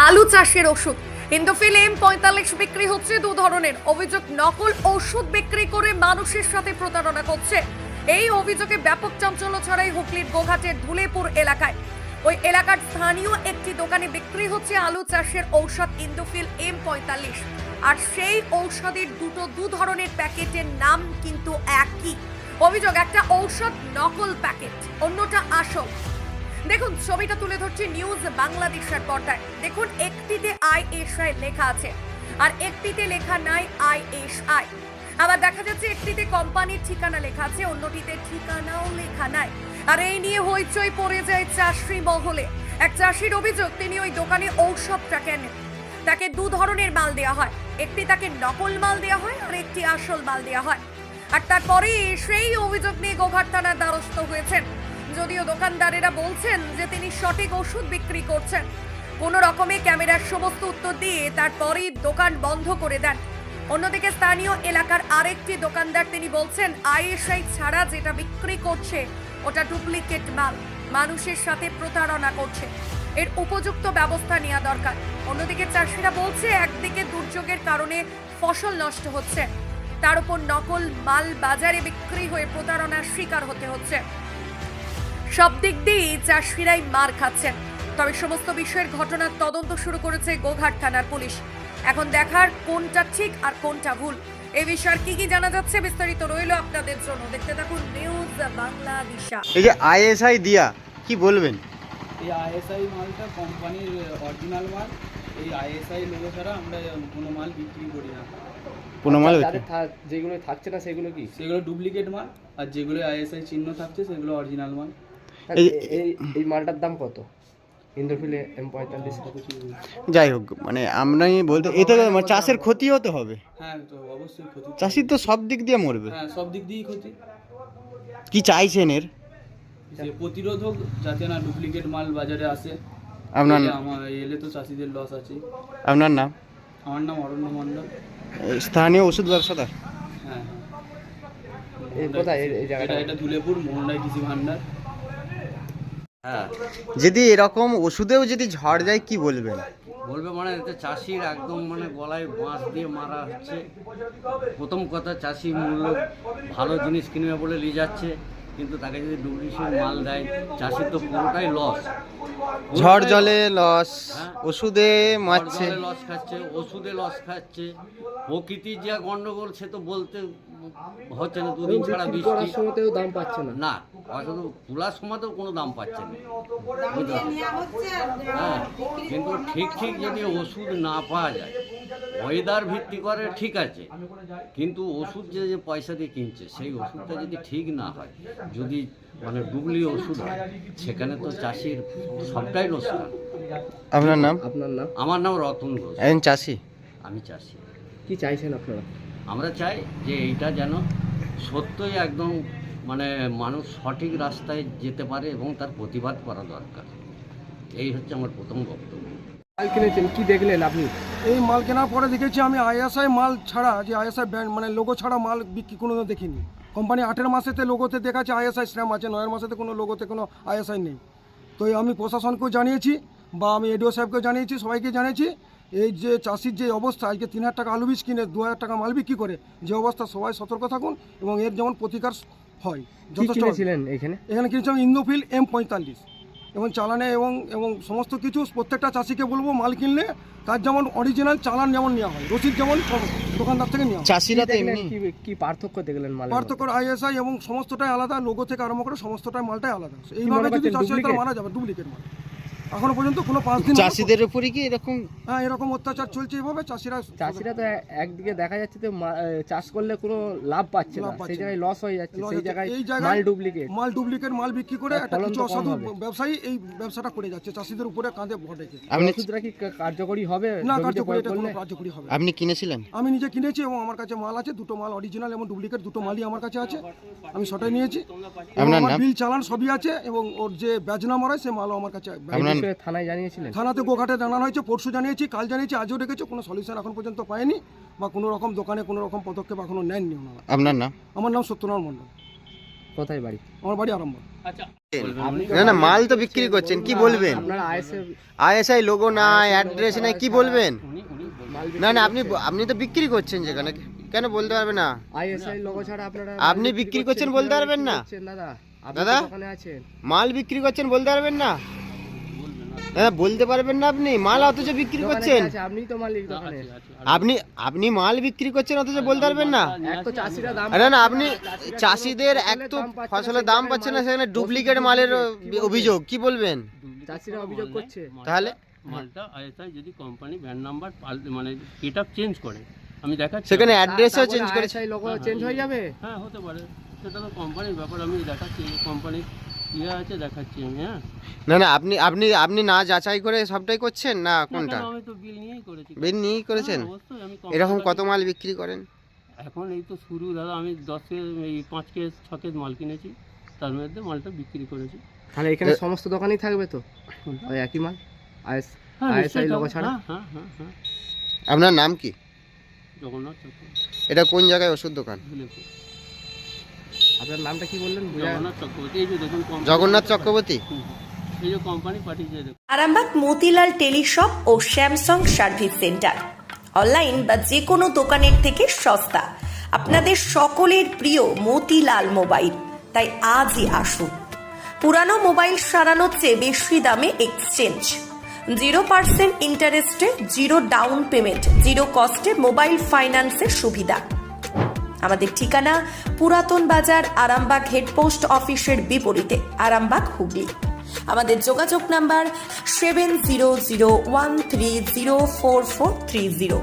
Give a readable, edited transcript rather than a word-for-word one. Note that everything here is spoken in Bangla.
আলু চাষের ওষুধ ইন্দোফিল M45 বিক্রি হচ্ছে দু ধরনের। অভিযোগ নকল ওষুধ বিক্রি করে মানুষের সাথে প্রতারণা করছে। এই অভিযোগে ব্যাপক চাঞ্চল্য ছড়ায় হুগলির গোঘাটের ধুলেপুর এলাকায়। ওই এলাকার স্থানীয় একটি দোকানে বিক্রি হচ্ছে আলু চাষের ঔষধ ইন্দোফিল M45, আর সেই ঔষধের দু ধরনের প্যাকেটের নাম কিন্তু একই। অভিযোগ একটা ঔষধ নকল প্যাকেট, অন্যটা আসল। দেখুন ছবিটা তুলে ধরছি নিউজ বাংলাদেশের পর্দায়। দেখুন একটিতে ISI লেখা আছে আর একটিতে লেখা নাই ISI। আবার দেখা যাচ্ছে একটিতে কোম্পানির ঠিকানা লেখা আছে, অন্যটিতে ঠিকানাও লেখা নাই। আর এই নিয়ে হইচই পড়ে যায় চাষি মহলে। এক চাষির অভিযোগ, তিনি ওই দোকানে ঔষধটা কেনেন, তাকে দু ধরনের মাল দেওয়া হয়। একটি তাকে নকল মাল দেওয়া হয় আর একটি আসল মাল দেওয়া হয়। আর তারপরে সেই অভিযোগ নিয়ে গোঘাট থানার দ্বারস্থ হয়েছেন। যদিও দোকানদারেরা বলছেন যে তিনি সঠিক ওষুধ বিক্রি করছেন। কোনো রকমে ক্যামেরার সমস্ত উত্তর দিয়ে তারপরেই দোকান বন্ধ করে দেন। অন্যদিকে স্থানীয় এলাকার আরেকটি দোকানদার, তিনি বলছেন ISI ছাড়া যেটা বিক্রি করছে ওটা ডুপ্লিকেট মাল, মানুষের সাথে প্রতারণা করছে। এর উপযুক্ত ব্যবস্থা নেওয়া দরকার। অন্যদিকে চাষিরা বলছে একদিকে দুর্যোগের কারণে ফসল নষ্ট হচ্ছে, তার উপর নকল মাল বাজারে বিক্রি হয়ে প্রতারণার শিকার হতে হচ্ছে। সব দিক দিয়েই চাষিরাই মার খাচ্ছেন। তবে সমস্ত বিষয়ের ঘটনার তদন্ত শুরু করেছে গোঘাট থানার পুলিশ। এখন দেখার কোনটা ঠিক আর কোনটা ভুল। এই বিষয়ে কি কি জানা যাচ্ছে বিস্তারিত রইল আপনাদের জন্য। দেখতে থাকুন নিউজ বাংলাদেশ। এই যে ISI দিয়া কি বলবেন? এই ISI মালটা কোম্পানির অরিজিনাল মাল। এই ISI লোগো ছাড়া আমরা কোনো মাল বিক্রি করি না। কোনো মাল যেগুলো থাকছে না সেগুলো কি? সেগুলো ডুপ্লিকেট মাল, আর যেগুলো ISI চিহ্ন থাকছে সেগুলো অরিজিনাল মাল। এই মালটার দাম কত? ইন্দোফিল M45। যাই হোক, মানে আমরা বলতে এতে মানে চাষের ক্ষতি হতে হবে। হ্যাঁ, তো অবশ্যই ক্ষতি। চাষির তো সব দিক দিয়ে মরবে। হ্যাঁ, সব দিক দিয়েই ক্ষতি। কি চাইছেন এর? যে প্রতিরোধ হোক, যাতে না ডুপ্লিকেট মাল বাজারে আসে। আপনার এলে তো চাষিদের লস আছে। আপনার নাম? আমার নাম অরণ্য মণ্ডল। স্থানীয় ওষুধ ব্যবসাদার। হ্যাঁ এই কোথায় এই জায়গাটা? এটা ধুলেপুর মোহনরাই কৃষি ভান্ডার। হ্যাঁ, যদি এরকম ওষুধেও যদি ঝড় যায় কি বলবেন? বলবে মানে এতে চাষির একদম মানে গলায় বাঁশ দিয়ে মারা হচ্ছে। প্রথম কথা, চাষি মূল্য ভালো জিনিস কিনবে বলে নিয়ে যাচ্ছে, কিন্তু তাকে যদি ডুপ্লিকেট মাল দেয়, চাষির তো পুরোটাই লস। ঝড় জলে লস, ওষুধে মারছে, লস খাচ্ছে, ওষুধে লস খাচ্ছে। প্রকৃতির যা গন্ডগোল সে তো বলতে হচ্ছে না। দুদিন ছাড়া বৃষ্টি, সময়তেও দাম পাচ্ছে না। না অথচ তোলার সময়তেও কোনো দাম পাচ্ছে না। হ্যাঁ, কিন্তু ঠিক যদি ওষুধ না পাওয়া যায়, ওয়েদার ভিত্তি করে ঠিক আছে, কিন্তু ওষুধ যে পয়সা দিয়ে কিনছে সেই ওষুধটা যদি ঠিক না হয়, যদি মানে ডুপ্লিকেট ওষুধ হয়, সেখানে তো চাষির সবটাই লোকসান। আপনার নাম? আপনার নাম? আমার নাম রতন ঘোষ, একজন চাষি। আমি চাষি। কি চাইছেন আপনারা? আমরা চাই যে এইটা যেন সত্যই একদম মানে মানুষ সঠিক রাস্তায় যেতে পারে এবং তার প্রতিবাদ করা দরকার। এই হচ্ছে আমার প্রথম বক্তব্য। মাল কিনেছেন, কি দেখলেন আপনি? এই মাল কেনার পরে দেখেছি আমি ISI মাল ছাড়া, যে ISI ব্র্যান্ড মানে লোগো ছাড়া মাল বিক্রি কোনো দেখিনি। কোম্পানি 8 মাসেতে লোগোতে দেখাচ্ছে ISI স্ট্যাম্প আছে, 9 মাসেতে কোনো লোগোতে কোনো ISI নেই। তো আমি প্রশাসনকেও জানিয়েছি বা আমি এডিও সাহেবকেও জানিয়েছি, সবাইকে জানিয়েছি। এই যে চাষির যে অবস্থা, আজকে 3000 টাকা আলু বীজ কিনে 2000 টাকা মাল বিক্রি করে যে অবস্থা, সবাই সতর্ক থাকুন এবং এর যেমন প্রতিকার হয়। কিনেছিলেন এখানে? এখানে কিনেছিলাম ইন্দোফিল M45 এবং চালানে এবং সমস্ত কিছু। প্রত্যেকটা চাষিকে বলবো মাল কিনলে তার যেমন অরিজিনাল চালান যেমন নেওয়া হয়, রসিদ যেমন দোকানদার থেকে নেওয়া হয়। চাষিরা তো এমনি কি পার্থক্য দেখলেন মাল? পার্থক্য ISI এবং সমস্তটাই আলাদা, লোগো থেকে আরম্ভ করে সমস্তটাই মালটাই আলাদা। এইভাবে যদি চাষিরা মারা যাবে, ডুপ্লিকেট মাল। এখনো পর্যন্ত কোনো 5 দিন চাষিদের উপরই কি এরকম? হ্যাঁ, এরকম অত্যাচার চলছে। এইভাবে চাষিরা তো একদিকে দেখা যাচ্ছে তো চাষ করলে কোনো লাভ পাচ্ছে না, সেই জায়গায় লস হয়ে যাচ্ছে। সেই জায়গায় মাল ডুপ্লিকেট মাল বিক্রি করে একটা কিছু অসাধু ব্যবসায়ী এই ব্যবসাটা করে যাচ্ছে, চাষিদের উপরে কাঁধে ভরেছে। আপনি ওষুধটা কি কার্যকরী হবে? না, কার্যকরী, এটা কোনো কার্যকরী হবে। আপনি কিনেছিলেন? আমি নিজে কিনেছি এবং আমার কাছে মাল আছে, দুটো মাল অরিজিনাল এবং ডুপ্লিকেট দুটো মালই আমার কাছে আছে। আমি সটাই নিয়েছি। আপনার নাম? বিল চালান সবই আছে এবং ওর যে ব্যাজ নাম্বার হয় সে মালও আমার কাছে। থানায় জানিয়েছিলেন? থানাতে গোঘাটে জানানো হয়েছে, পরশু জানিয়েছি, কাল জানিয়েছি, আজও রেখেছি। কোনো সলিউশন এখন পর্যন্ত পাইনি বা কোনো রকম দোকানে কোনো রকম পদক্ষেপ এখনো নেননি ওনারা। আপনার নাম? আমার নাম সত্যনারায়ণ মণ্ডল। কোথায় বাড়ি? আমার বাড়ি আরম্ভ। আচ্ছা না না, মাল তো বিক্রি করছেন, কি বলবেন? আপনারা আইএসআই লোগো নাই, অ্যাড্রেস নাই, কি বলবেন? মাল না না, আপনি তো বিক্রি করছেন যেখানে, কেন বলতে পারবেন না? আইএসআই লোগো ছাড়া আপনারা আপনি বিক্রি করছেন বলতে পারবেন না? দাদা? আপনি দাদা? তো দোকানে আছেন। মাল বিক্রি করছেন বলতে পারবেন না? দাদা বলতে পারবেন না আপনি? মাল অথচ বিক্রি দোকানে করছেন। কে আছে? আপনিই তো মালিক দোকানে। আপনি মাল বিক্রি করছেন অথচ বলতে পারবেন না? এক তো চাষিরা দাম না না, আপনি চাষিদের এক তো ফসলের দাম পাচ্ছে না, সেখানে ডুপ্লিকেট মালের অভিযোগ, কি বলবেন? চাষিরা অভিযোগ করছে। তাহলে মালটা আইএসআই যদি কোম্পানি ভ্যান নাম্বার মানে এটা চেঞ্জ করে, আমি দেখাচ্ছি। সেখানে অ্যাড্রেসও চেঞ্জ করেছে। আইএসআই লোগো চেঞ্জ হয়ে যাবে? হ্যাঁ হতে পারে, সেটা তো কোম্পানির ব্যাপার, আমি দেখাচ্ছি কোম্পানির ইয়ে আছে, দেখাচ্ছি আমি। হ্যাঁ না না, আপনি না যাচাই করে সবটাই করছেন না কোনটা? আমি তো বিল নিয়েই করেছি। বিল নিয়েই করেছেন? হ্যাঁ, অবশ্যই আমি এরকম কত মাল বিক্রি করেন? এখন এই তো শুরু দাদা, আমি 10 কেস এই 5 কেস 6 কেস মাল কিনেছি, তার মধ্যে মালটা বিক্রি করেছি। তাহলে এখানে সমস্ত দোকানই থাকবে তো ওই একই মাল হ্যাঁ, আইএসআই নিশ্চয়ই লোগো থাকবে। ছাড়া? হ্যাঁ হ্যাঁ হ্যাঁ। আপনার নাম কি? জগন্নাথ চক্রবর্তী, এটা কোন জায়গায় ওষুধ দোকান? ধুলেপুর। আপনার নামটা কি বললেন? জগন্নাথ চক্রবর্তী, এই যে দেখুন কোম্পানি- জগন্নাথ চক্রবর্তী। হুম, এই যে কোম্পানি পাঠিয়েছে দেখুন। আরামবাগ মতিলাল টেলিশপ ও স্যামসাং সার্ভিস সেন্টার অনলাইন বা যে কোনো দোকানের থেকে সস্তা। আপনাদের সকলের প্রিয় মতিলাল মোবাইল, তাই আজই আসুন। পুরানো মোবাইল সারানোর চেয়ে বেশি দামে এক্সচেঞ্জ, 0% ইন্টারেস্টে, 0 ডাউন পেমেন্ট, 0 কস্টে মোবাইল ফাইন্যান্সের সুবিধা। আমাদের ঠিকানা পুরাতন বাজার, আরামবাগ হেডপোস্ট অফিসের বিপরীতে, আরামবাগ, হুগলি। আমাদের যোগাযোগ নাম্বার 7001304430।